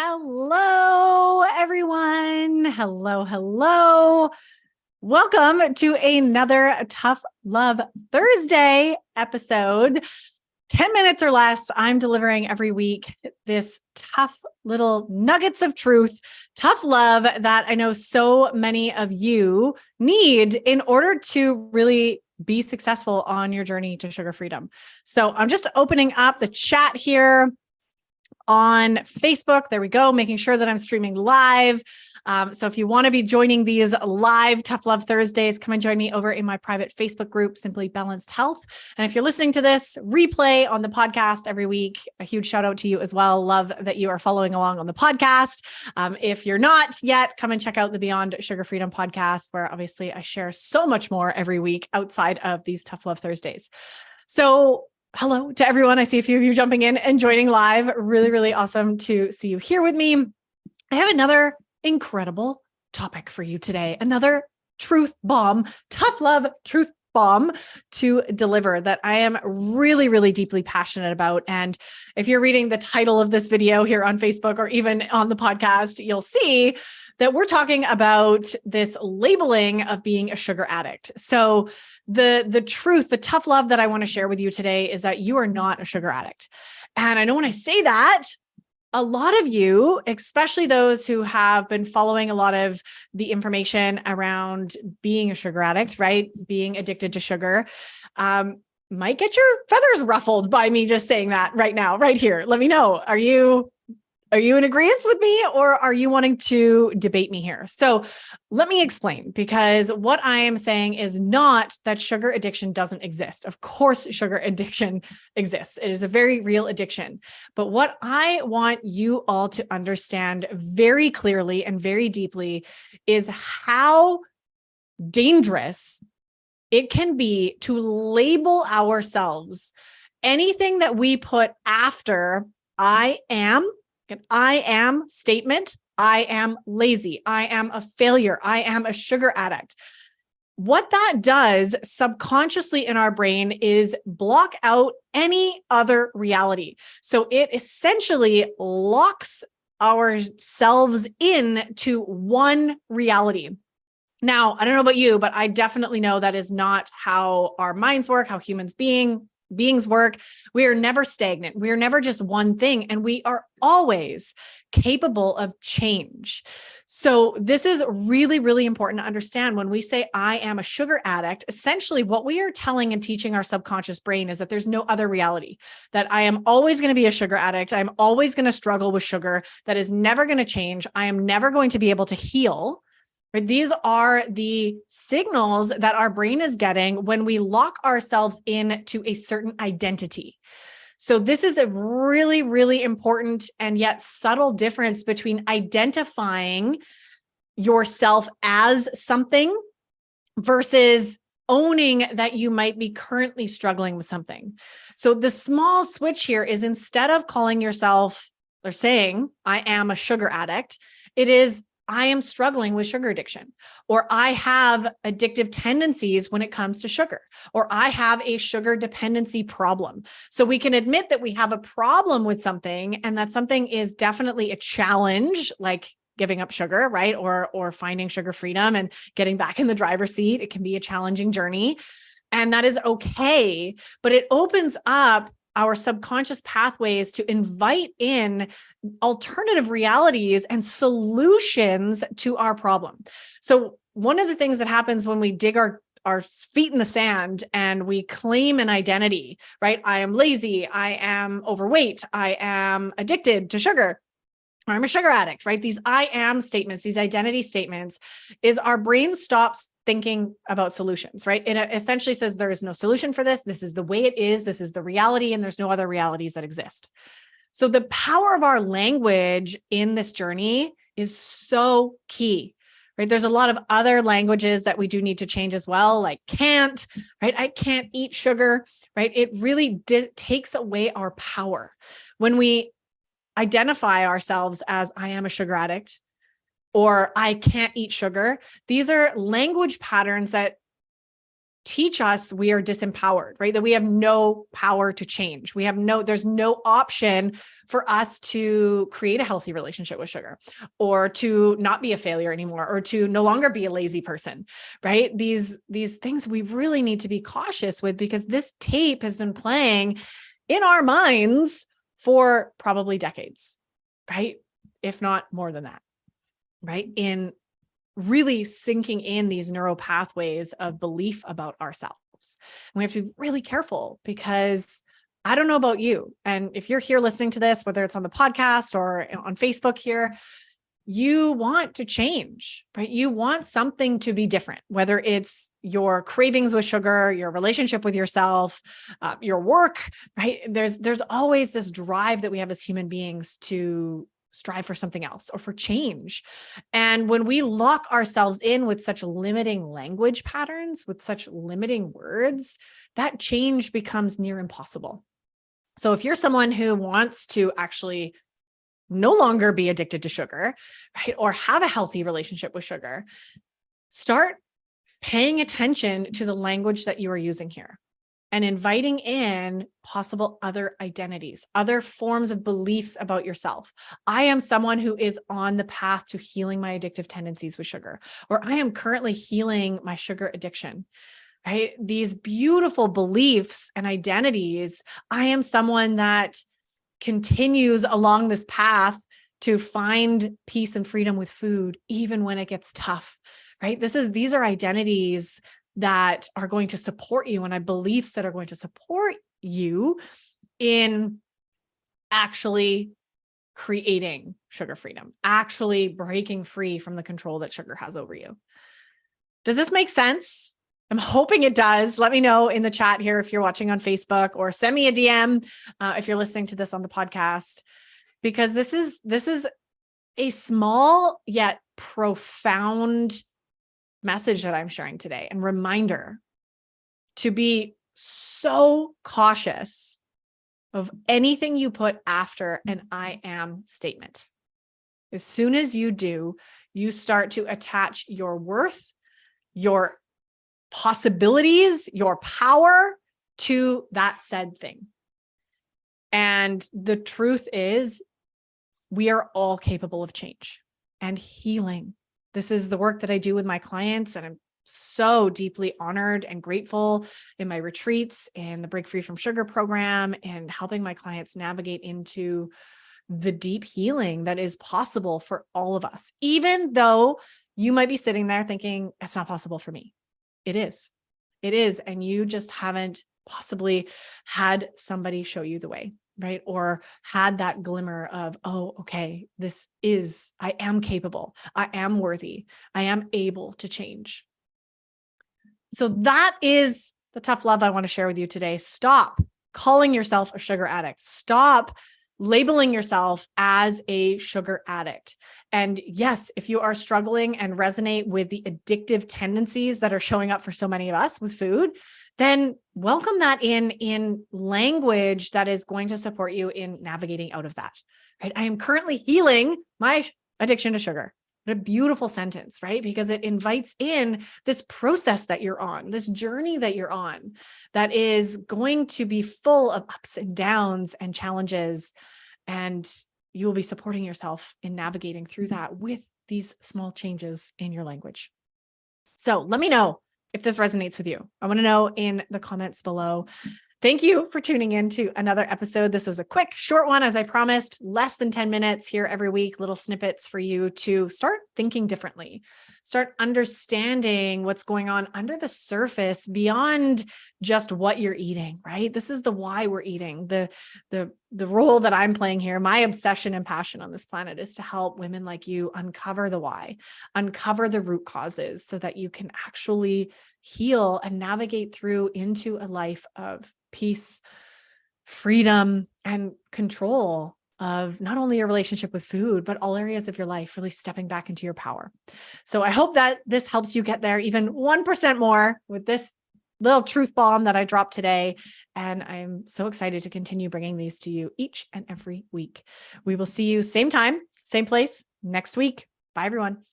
Hello, everyone. Hello. Welcome to another Tough Love Thursday episode. 10 minutes or less, I'm delivering every week this tough little nuggets of truth, tough love that I know so many of you need in order to really be successful on your journey to sugar freedom. So I'm just opening up the chat here on Facebook. There we go. Making sure that I'm streaming live. So if you want to be joining these live Tough Love Thursdays, come and join me over in my private Facebook group, Simply Balanced Health. And if you're listening to this replay on the podcast every week, a huge shout out to you as well. Love that you are following along on the podcast. If you're not yet, come and check out the Beyond Sugar Freedom podcast, where obviously I share so much more every week outside of these Tough Love Thursdays. So hello to everyone. I see a few of you jumping in and joining live. Really awesome to see you here with me. I have another incredible topic for you today. Another truth bomb, tough love truth bomb to deliver that I am really deeply passionate about. And if you're reading the title of this video here on Facebook or even on the podcast, you'll see that we're talking about this labeling of being a sugar addict. So the truth, the tough love that I want to share with you today is that you are not a sugar addict. And I know when I say that, a lot of you, especially those who have been following a lot of the information around being a sugar addict, right? Being addicted to sugar, might get your feathers ruffled by me just saying that right now, right here. Let me know. Are you in agreement with me, or are you wanting to debate me here? So let me explain, because what I am saying is not that sugar addiction doesn't exist. Of course, sugar addiction exists. It is a very real addiction. But what I want you all to understand very clearly and very deeply is how dangerous it can be to label ourselves. Anything that we put after I am statement, I am lazy, I am a failure, I am a sugar addict. What that does subconsciously in our brain is block out any other reality. So it essentially locks ourselves in to one reality. Now, I don't know about you, but I definitely know that is not how our minds work, how humans beings work. We are never stagnant. We are never just one thing, and we are always capable of change. So this is really important to understand. When we say I am a sugar addict, essentially what we are telling and teaching our subconscious brain is that there's no other reality, that I am always going to be a sugar addict. I'm always going to struggle with sugar. That is never going to change. I am never going to be able to heal. Right? These are the signals that our brain is getting when we lock ourselves into a certain identity. So this is a really important and yet subtle difference between identifying yourself as something versus owning that you might be currently struggling with something. So the small switch here is, instead of calling yourself or saying, I am a sugar addict, it is, I am struggling with sugar addiction, or I have addictive tendencies when it comes to sugar, or I have a sugar dependency problem. So we can admit that we have a problem with something, and that something is definitely a challenge, like giving up sugar, right? Or finding sugar freedom and getting back in the driver's seat. It can be a challenging journey, and that is okay, but it opens up our subconscious pathways to invite in alternative realities and solutions to our problem. So one of the things that happens when we dig our feet in the sand and we claim an identity, right? I am lazy, I am overweight, I am addicted to sugar, I'm a sugar addict, right? These I am statements, these identity statements, is our brain stops thinking about solutions, right? It essentially says there is no solution for this. This is the way it is. This is the reality, and there's no other realities that exist. So the power of our language in this journey is so key, right? There's a lot of other languages that we do need to change as well, like can't, right? I can't eat sugar, right? It really takes away our power. When we identify ourselves as I am a sugar addict, or I can't eat sugar, these are language patterns that teach us we are disempowered, right? That we have no power to change. There's no option for us to create a healthy relationship with sugar, or to not be a failure anymore, or to no longer be a lazy person, right? These things we really need to be cautious with, because this tape has been playing in our minds for probably decades, right? If not more than that, right? In really sinking in these neural pathways of belief about ourselves. And we have to be really careful, because I don't know about you, and if you're here listening to this, whether it's on the podcast or on Facebook here, you want to change, right? You want something to be different, whether it's your cravings with sugar, your relationship with yourself, your work, right? There's always this drive that we have as human beings to strive for something else or for change. And when we lock ourselves in with such limiting language patterns, with such limiting words, that change becomes near impossible. So if you're someone who wants to actually no longer be addicted to sugar, right, or have a healthy relationship with sugar, start paying attention to the language that you are using here, and inviting in possible other identities, other forms of beliefs about yourself. I am someone who is on the path to healing my addictive tendencies with sugar, or I am currently healing my sugar addiction, right? These beautiful beliefs and identities. I am someone that continues along this path to find peace and freedom with food, even when it gets tough, right? These are identities that are going to support you, and beliefs that are going to support you in actually creating sugar freedom, actually breaking free from the control that sugar has over you. Does this make sense? I'm hoping it does. Let me know in the chat here if you're watching on Facebook, or send me a DM if you're listening to this on the podcast, because this is a small yet profound message that I'm sharing today, and reminder to be so cautious of anything you put after an I am statement. As soon as you do, you start to attach your worth, your possibilities, your power to that said thing. And the truth is, we are all capable of change and healing. This is the work that I do with my clients, and I'm so deeply honored and grateful in my retreats and the Break Free from Sugar program, and helping my clients navigate into the deep healing that is possible for all of us. Even though you might be sitting there thinking, that's not possible for me. It is. It is. And you just haven't possibly had somebody show you the way, right? Or had that glimmer of, oh, okay, I am capable. I am worthy. I am able to change. So that is the tough love I want to share with you today. Stop calling yourself a sugar addict. Stop labeling yourself as a sugar addict. And yes, if you are struggling and resonate with the addictive tendencies that are showing up for so many of us with food, then welcome that in language that is going to support you in navigating out of that, right? I am currently healing my addiction to sugar. What a beautiful sentence, right? Because it invites in this process that you're on, this journey that you're on, that is going to be full of ups and downs and challenges. And you will be supporting yourself in navigating through that with these small changes in your language. So let me know if this resonates with you. I want to know in the comments below. Thank you for tuning in to another episode. This was a quick, short one, as I promised, less than 10 minutes here every week, little snippets for you to start thinking differently, start understanding what's going on under the surface beyond just what you're eating, right? This is the why we're eating. The role that I'm playing here, my obsession and passion on this planet, is to help women like you uncover the why, uncover the root causes, so that you can actually heal and navigate through into a life of peace, freedom, and control of not only your relationship with food, but all areas of your life, really stepping back into your power. So I hope that this helps you get there even 1% more with this little truth bomb that I dropped today. And I'm so excited to continue bringing these to you each and every week. We will see you same time, same place next week. Bye, everyone.